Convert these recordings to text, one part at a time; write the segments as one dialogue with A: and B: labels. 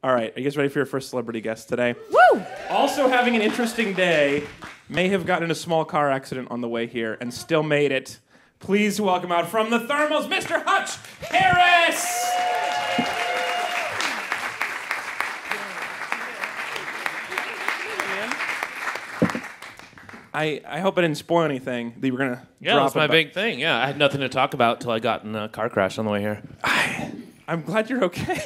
A: All right, are you guys ready for your first celebrity guest today?
B: Woo!
A: Also having an interesting day, may have gotten in a small car accident on the way here and still made it. Please welcome out from the Thermals, Mr. Hutch Harris! I hope I didn't spoil anything that you were going to drop.
B: That's my big thing. Yeah, I had nothing to talk about till I got in a car crash on the way here.
A: I'm glad you're okay.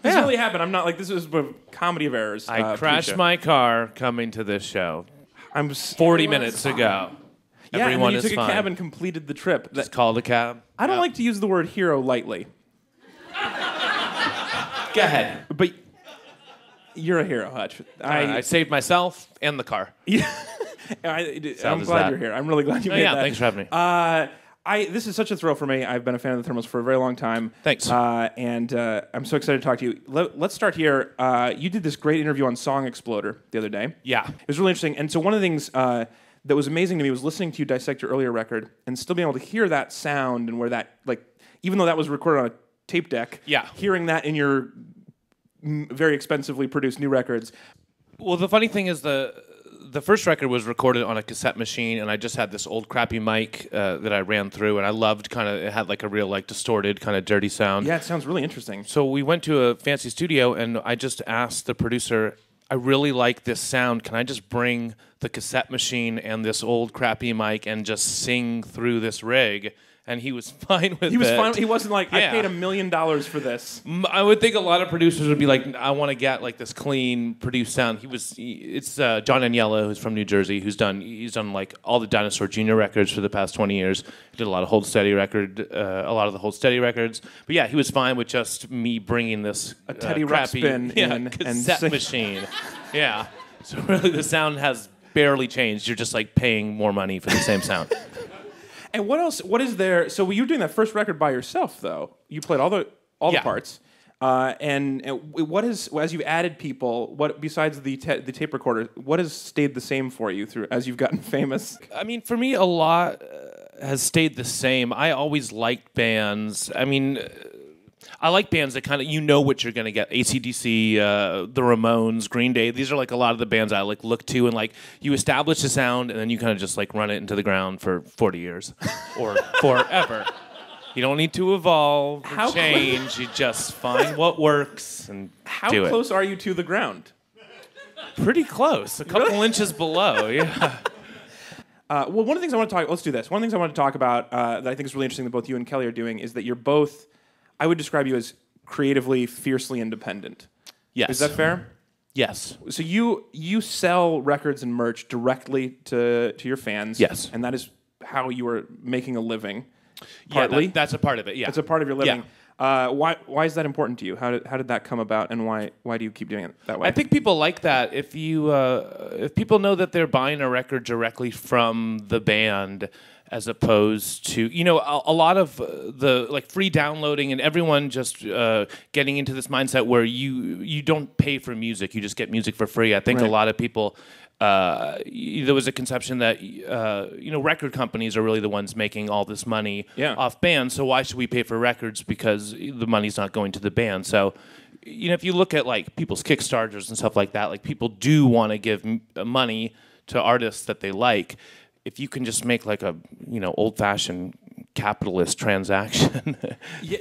A: This really happened. I'm not like, this was a comedy of errors.
B: I crashed my car coming to this show. 40 minutes ago.
A: Yeah,
B: Everyone
A: and then you
B: is
A: took a
B: fine.
A: cab and completed the trip.
B: Just called a cab.
A: I don't like to use the word hero lightly.
B: Go ahead.
A: But you're a hero, Hutch.
B: I saved myself and the car.
A: I'm glad you're here. I'm really glad you made that.
B: Thanks for having me.
A: This is such a thrill for me. I've been a fan of the Thermals for a very long time.
B: Thanks.
A: And I'm so excited to talk to you. Let's start here. You did this great interview on Song Exploder the other day.
B: Yeah.
A: It was really interesting. And so one of the things that was amazing to me was listening to you dissect your earlier record and still being able to hear that sound and where that, like, even though that was recorded on a tape deck, hearing that in your very expensively produced new records.
B: Well, the funny thing is the first record was recorded on a cassette machine, and I just had this old crappy mic that I ran through, and I loved it had like a real like distorted kind of dirty sound.
A: Yeah, it sounds really interesting.
B: So we went to a fancy studio, and I just asked the producer, I really like this sound. Can I just bring the cassette machine and this old crappy mic and just sing through this rig? And he was fine with it.
A: He was fine. He wasn't like, I paid $1 million for this.
B: I would think a lot of producers would be like, I want to get like this clean produced sound. It's John Aniello, who's from New Jersey, he's done like all the Dinosaur Jr. records for the past 20 years. He did a lot of Hold Steady records. But yeah, he was fine with just me bringing this
A: a Teddy
B: crappy
A: Ruxpin in
B: cassette
A: and
B: machine. Yeah. So really the sound has barely changed. You're just like paying more money for the same sound.
A: And what else? What is there? So you were doing that first record by yourself, though. You played all the parts. And what is, as you've added people? What besides the tape recorder? What has stayed the same for you through as you've gotten famous?
B: I mean, for me, a lot has stayed the same. I always liked bands. I mean, I like bands that kind of, you know what you're going to get. AC/DC, the Ramones, Green Day. These are like a lot of the bands I like look to, and like you establish a sound and then you kind of just like run it into the ground for 40 years or forever. You don't need to evolve or change. You just find what works and do it.
A: How close are you to the ground?
B: Pretty close. A couple inches below, yeah.
A: Well, one of the things I want to talk, let's do this. One of the things I want to talk about that I think is really interesting that both you and Kelly are doing is that you're both, I would describe you as creatively, fiercely independent.
B: Yes.
A: Is that fair?
B: Yes.
A: So you sell records and merch directly to your fans.
B: Yes.
A: And that is how you are making a living. Partly.
B: Yeah, that's a part of it. Yeah.
A: That's a part of your living.
B: Yeah.
A: Why is that important to you? How did that come about, and why do you keep doing it that way?
B: I think people like that. If people know that they're buying a record directly from the band, as opposed to, you know, a lot of the like free downloading and everyone just getting into this mindset where you don't pay for music, you just get music for free. I think a lot of people, there was a conception that you know, record companies are really the ones making all this money off bands, so why should we pay for records because the money's not going to the band? So, you know, if you look at like people's Kickstarters and stuff like that, like people do want to give money to artists that they like. If you can just make like a, you know, old-fashioned capitalist transaction,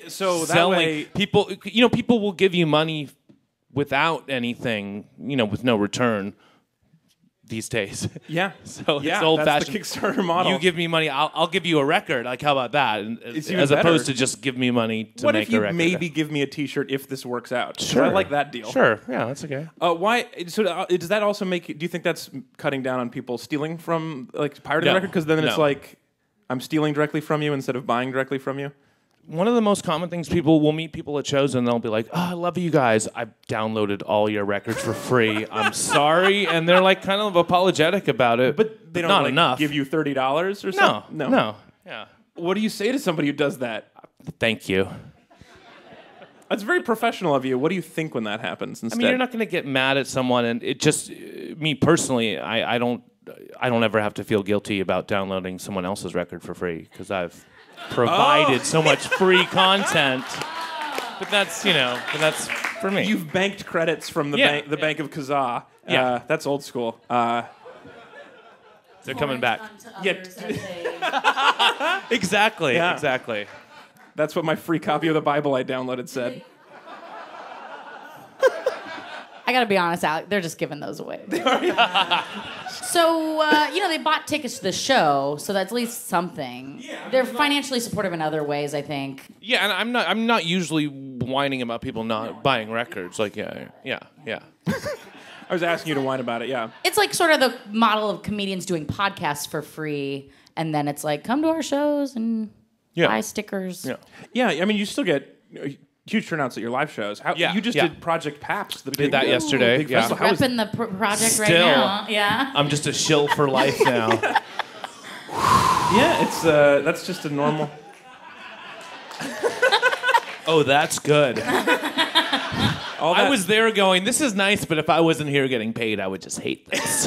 A: so that
B: selling,
A: way
B: people will give you money without anything, you know, with no return these days.
A: Yeah.
B: So
A: yeah,
B: it's old-fashioned.
A: That's the Kickstarter model.
B: You give me money, I'll give you a record. Like, how about that? As
A: better.
B: opposed to just give me money to
A: what
B: make
A: if you
B: a record.
A: maybe give me a T-shirt if this works out?
B: Sure.
A: I like that deal.
B: Sure. Yeah, that's okay.
A: Why? So does that also make? Do you think that's cutting down on people stealing from, like, pirating the record? Because then it's like, I'm stealing directly from you instead of buying directly from you.
B: One of the most common things, people will meet people at shows and they'll be like, "Oh, I love you guys. I've downloaded all your records for free. I'm sorry," and they're like kind of apologetic about it.
A: But they don't
B: not
A: like,
B: enough.
A: give you $30 or something.
B: No. Yeah.
A: What do you say to somebody who does that?
B: Thank you.
A: That's very professional of you. What do you think when that happens? Instead?
B: I mean, you're not going to get mad at someone, and it just me personally, I don't ever have to feel guilty about downloading someone else's record for free because I've provided so much free content. But that's, you know, for me.
A: You've banked credits from the Bank of Kazaa.
B: Yeah.
A: That's old school.
B: They're coming back.
C: Yeah.
B: Exactly.
A: Yeah.
B: Exactly.
A: That's what my free copy of the Bible I downloaded said.
C: I gotta be honest, Alex, they're just giving those away. So, they bought tickets to the show, so that's at least something. Yeah, they're financially supportive in other ways, I think.
B: Yeah, and I'm not usually whining about people not buying records. Like, yeah.
A: I was asking you to whine about it, yeah.
C: It's like sort of the model of comedians doing podcasts for free, and then it's like, come to our shows and buy stickers.
A: Yeah, I mean, you still get huge turnouts at your live shows. You just did Project Paps.
B: Did that yesterday.
A: Big
B: Yeah.
A: festival.
C: Repping the project right
B: Still.
C: now. Yeah.
B: I'm just a shill for life now.
A: Yeah, it's that's just a normal...
B: Oh, that's good. I was there going, this is nice, but if I wasn't here getting paid, I would just hate this.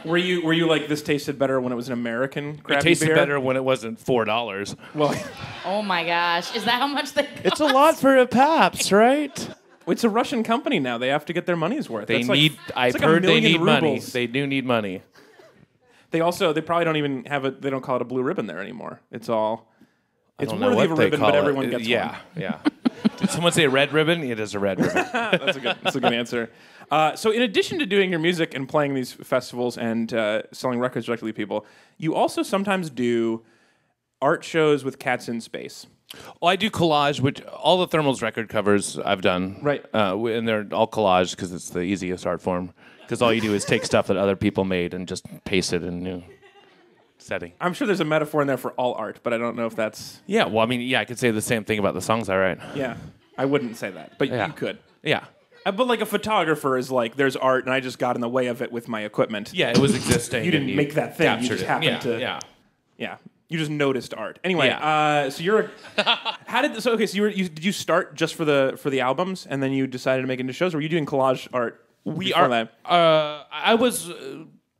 A: Were you like, this tasted better when it was an American craft beer?
B: It tasted better when it wasn't $4.
A: Well,
C: Oh my gosh. Is that how much they cost?
B: it's a lot for a Paps, right?
A: it's a Russian company now. They have to get their money's worth.
B: They
A: That's
B: need.
A: Like,
B: I've
A: it's like
B: heard
A: $1
B: they
A: million
B: need money.
A: rubles.
B: They do need money.
A: They probably don't even have it. They don't call it a blue ribbon there anymore. It's all. It's
B: don't know
A: worthy of
B: what
A: a
B: they
A: ribbon,
B: call
A: but
B: it.
A: everyone gets
B: Yeah. Did someone say red ribbon? It is a red ribbon.
A: That's a good answer. So in addition to doing your music and playing these festivals and selling records directly to people, you also sometimes do art shows with cats in space.
B: Well, I do collage, which all the Thermals record covers I've done.
A: Right.
B: And they're all collage because it's the easiest art form. Because all you do is take stuff that other people made and just paste it in a new setting.
A: I'm sure there's a metaphor in there for all art, but I don't know if that's...
B: Yeah, well, I mean, I could say the same thing about the songs I write.
A: Yeah, I wouldn't say that, but you could.
B: Yeah.
A: But like a photographer is like, there's art, and I just got in the way of it with my equipment.
B: Yeah, it was existing.
A: You didn't make that thing. You just happened to...
B: Yeah.
A: Yeah. You just noticed art. Anyway, so you're... did you start just for the albums, and then you decided to make it into shows, or were you doing collage art before that?
B: I was...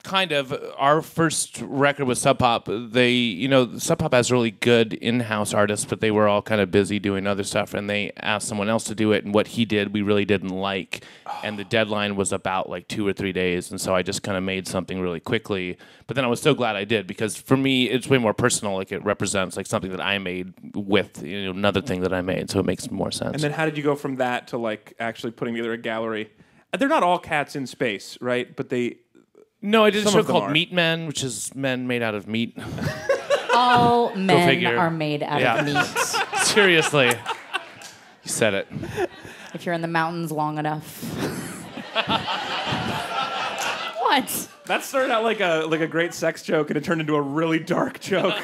B: kind of. Our first record was Sub Pop. Sub Pop has really good in-house artists, but they were all kind of busy doing other stuff, and they asked someone else to do it, and what he did we really didn't like, and the deadline was about like 2 or 3 days, and so I just kind of made something really quickly, but then I was so glad I did, because for me it's way more personal. Like, it represents like something that I made with another thing that I made, so it makes more sense.
A: And then how did you go from that to like actually putting together a gallery? They're not all cats in space, right? But
B: No, I did a
A: Some
B: show
A: of them
B: called
A: are.
B: Meat Men, which is men made out of meat.
C: All men
B: figure.
C: are made out of meat.
B: Seriously. You said it.
C: If you're in the mountains long enough. What?
A: that started out like a great sex joke, and it turned into a really dark joke.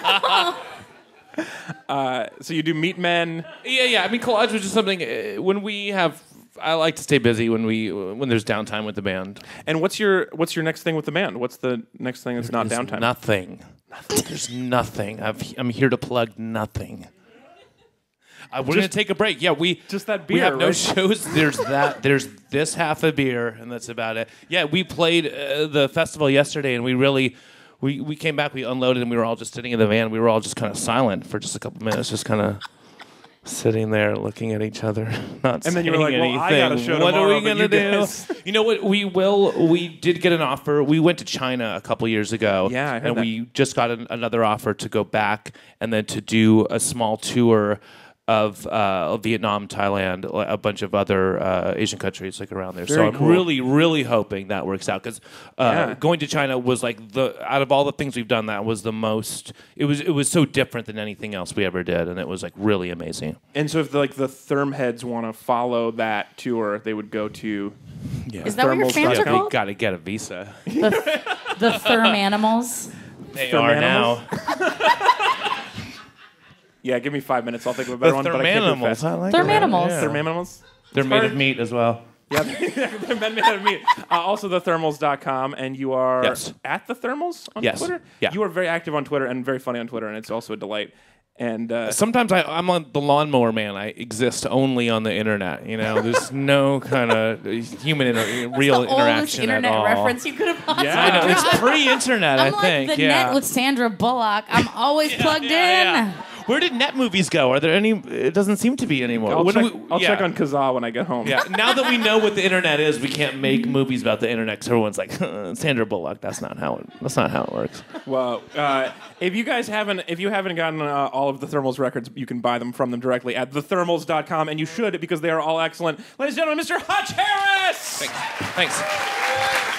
A: So you do Meat Men.
B: Yeah. I mean, collage was just something when we have. I like to stay busy when there's downtime with the band.
A: And what's your next thing with the band? What's the next thing that's not
B: There's
A: downtime?
B: Nothing. There's nothing. I'm here to plug nothing. We're gonna take a break. Yeah,
A: just that beer.
B: We have no
A: right?
B: shows. There's that. There's this half a beer, and that's about it. Yeah, we played the festival yesterday, and we came back. We unloaded, and we were all just sitting in the van. We were all just kind of silent for just a couple minutes, just kind of sitting there looking at each other, not saying anything.
A: And then you were like, well, I got a show
B: What are
A: tomorrow,
B: we
A: but
B: gonna
A: you
B: do?
A: guys-
B: You know what? We did get an offer. We went to China a couple years ago.
A: Yeah, I heard
B: and
A: that.
B: we just got another offer to go back and then to do a small tour of Vietnam, Thailand, a bunch of other Asian countries like around there.
A: Very
B: so I'm
A: cool.
B: really, really hoping that works out, because going to China was like out of all the things we've done, that was the most. It was so different than anything else we ever did, and it was like really amazing.
A: And so if the Therm heads want to follow that tour, they would go to
C: Is that what your fans are
A: Thermals.com?
C: called?
B: Got to get a visa.
C: The Therm Animals?
B: They
A: Therm
B: are
A: animals?
B: now.
A: Yeah, give me 5 minutes. I'll think of a better one. But I can't do it
B: Thermanimals.
A: fast.
B: I like
C: Therm
B: that.
C: animals.
B: Yeah.
A: Therm animals?
B: They're made
A: hard.
B: of meat as well.
A: Yeah, they're made out of meat. Also, thethermals.com, and you are
B: Yes.
A: at the Thermals on
B: Yes.
A: Twitter?
B: Yeah.
A: You are very active on Twitter and very funny on Twitter, and it's also a delight. And
B: Sometimes I'm on the Lawnmower Man. I exist only on the internet. There's no kind of real
C: The oldest
B: interaction
C: internet
B: at all.
C: reference you could have possibly
A: Yeah. I know,
B: It's
C: dropped.
B: pre-internet,
C: I'm
B: I think.
C: like the
B: yeah.
C: net with Sandra Bullock. I'm always plugged in.
B: Where did net movies go? Are there any? It doesn't seem to be anymore.
A: I'll check on Kazaa when I get home.
B: Yeah. Now that we know what the internet is, we can't make movies about the internet. Because everyone's like, Sandra Bullock. That's not how it works.
A: Well, if you haven't gotten all of the Thermals records, you can buy them from them directly at thethermals.com, and you should because they are all excellent. Ladies and gentlemen, Mr. Hutch Harris.
B: Thanks.